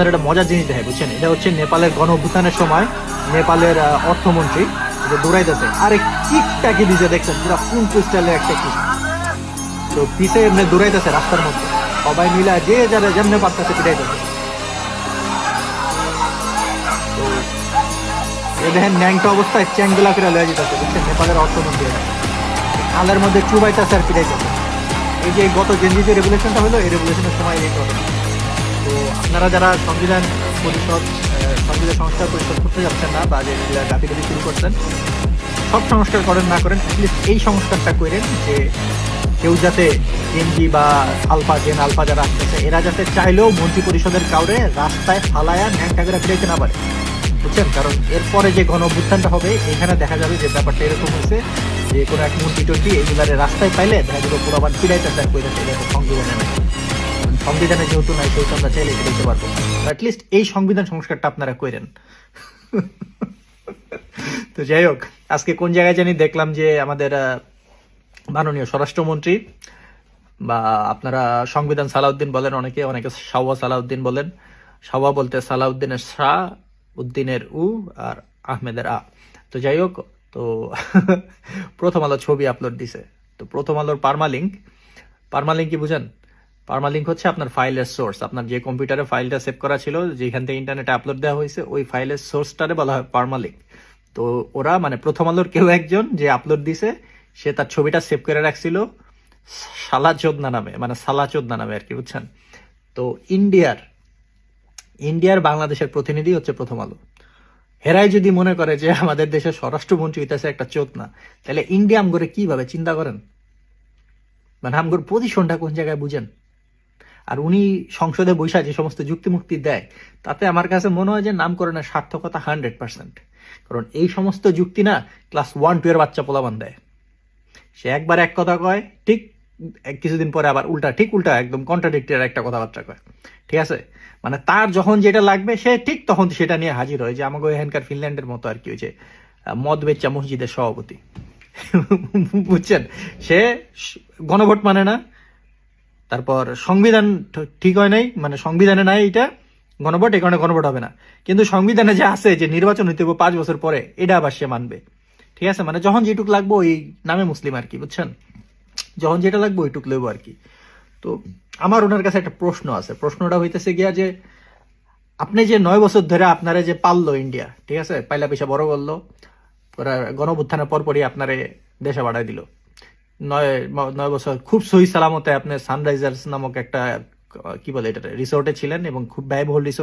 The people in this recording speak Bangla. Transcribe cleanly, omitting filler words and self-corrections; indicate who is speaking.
Speaker 1: আপনার একটা মজার জিনিস দেখে, বুঝছেন? এটা হচ্ছে নেপালের গণ অভ্যুত্থানের সময় নেপালের অর্থমন্ত্রী যে দৌড়াইতেছে, আরে কিকটা কি দিছে দেখছেন, পুরো কুংফু স্টাইলের একটা কিক। তো পিছে এমনি দৌড়াইতেছে রাস্তার মধ্যে, সবাই মিলা যে যারা যেমনে পারতেছে পিটাইতেছে। তো এ দেখেন ন্যাংটা অবস্থায় চ্যাংগুলা করে লয়ে যেতেছে, বুঝছেন? নেপালের অর্থমন্ত্রী খালের মধ্যে চুবাইতেছে আর পিটাইতেছে। এই যে গত জেনজি যে রেগুলেশনটা হলো, এই রেগুলেশনের সময় এই ঘটনা। তো আপনারা যারা সংবিধান পরিষদ, সংবিধান সংস্কার পরিষদ করতে যাচ্ছেন না, বা যে গাফিলতি শুরু করছেন, সব সংস্কার করেন না করেন, অ্যাটলিস্ট এই সংস্কারটা করেন যে কেউ যাতে এনজি বা জেন আলফা যারা আসতেছে, এরা যাতে চাইলেও মন্ত্রী পরিষদের কাউরে রাস্তায় ফালায়া ন্যাংটা করে ফিরাইতে না পারে, বুঝছেন? কারণ এরপরে যে গণ অভ্যুত্থানটা হবে, এখানে দেখা যাবে যে ব্যাপারটা এরকম হয়েছে যে কোনো এক মন্ত্রী টন্ত্রী এগুলারে রাস্তায় পাইলে দেখা যাবে পুরাবার ফিরাইতেছে আর কইতেছে এটা তো সংবিধানে নাই। সংবিধানে যেহেতু নাই, সেহেতু আমরা চাইলে এটা দিতে পারবো। অ্যাটলিস্ট এই সংবিধান সংস্কারটা আপনারা করেন। তো যাই হোক, আজকে কোন জায়গায় জানি দেখলাম যে আমাদের মাননীয় স্বরাষ্ট্রমন্ত্রী, বা আপনারা সংবিধান সালাউদ্দিন বলেন, অনেকে অনেকে শাওয়া সালাউদ্দিন বলেন, শাওয়া বলতে সালাউদ্দিনের শাহ, উদ্দিনের উ, আর আহমেদের আ। তো যাই হোক, তো প্রথম আলো ছবি আপলোড দিছে। তো প্রথম আলোর পারমালিঙ্ক কি বুঝেন? পারমালিঙ্ক হচ্ছে আপনার ফাইলের সোর্স। আপনার যে কম্পিউটারে ফাইলটা সেভ করা ছিল, যেখান থেকে ইন্টারনেটে আপলোড দেওয়া হয়েছে, ওই ফাইলের সোর্সটারে বলা হয় পারমালিঙ্ক। তো ওরা মানে প্রথম আলোর কেউ একজন যে আপলোড দিছে, সে তার ছবিটা সেভ করে রাখছিল সালাচোদনা নামে, মানে সালাচোদনা নামে আর কি, বুঝছেন? তো ইন্ডিয়ার বাংলাদেশের প্রতিনিধি হচ্ছে প্রথম আলো। হেরাই যদি মনে করে যে আমাদের দেশের স্বরাষ্ট্রমন্ত্রী হইতেছে একটা চোদনা, তাহলে ইন্ডিয়া আমগরে কিভাবে চিন্তা করেন? মানে আমগর পজিশনটা কোন জায়গায় বুঝেন? আর উনি সংসদে বৈশা যে সমস্ত যুক্তি মুক্তি দেয়, তাতে আমার কাছে মনে হয় যে নামকরণের সার্থকতা 100%। কারণ এই সমস্ত যুক্তি না ক্লাস 1-2 এর বাচ্চা পোলাবান দেয়। সে একবার এক কথা কয়, ঠিক কিছুদিন পরে আবার ঠিক উল্টা একদম কন্ট্রাডিক্টরি একটা কথাবার্তা কয়, ঠিক আছে? মানে তার যখন যেটা লাগবে সে ঠিক তখন সেটা নিয়ে হাজির হয়, যে আমাকে এখানকার ফিনল্যান্ডের মতো আর কি, হয়েছে মদ বেচ্চা মসজিদের সভাপতি। বুঝছেন? সে গণভোট মানে না, তারপর সংবিধান ঠিক হয় নাই, মানে সংবিধানে নাই এটা গণভোট, এই কারণে গণভোট হবে না। কিন্তু সংবিধানে যে আছে যে নির্বাচন হইতে 5 বছর পরে, এটা আবার সে মানবে, ঠিক আছে? মানে যখন যেটুক লাগবো ওই নামে মুসলিম আর কি, বুঝছেন? যখন যেটা লাগবে ওইটুক লইব আর কি। তো আমার ওনার কাছে একটা প্রশ্ন আছে। প্রশ্নটা হইতেছে গিয়া যে আপনি যে 9 বছর ধরে আপনারা যে পাললো ইন্ডিয়া, ঠিক আছে, পাইলা পয়সা বড় করলো, গণঅভ্যুত্থানের পরপরই আপনারে দেশে বাড়াই দিল। 9 বছর খুব সহি সালামতে আপনি সানরাইজার্স নামক একটা কি বলে এটা রিসোর্টে ছিলেন, এবং খুব ব্যয়বহুল রিসোর্ট।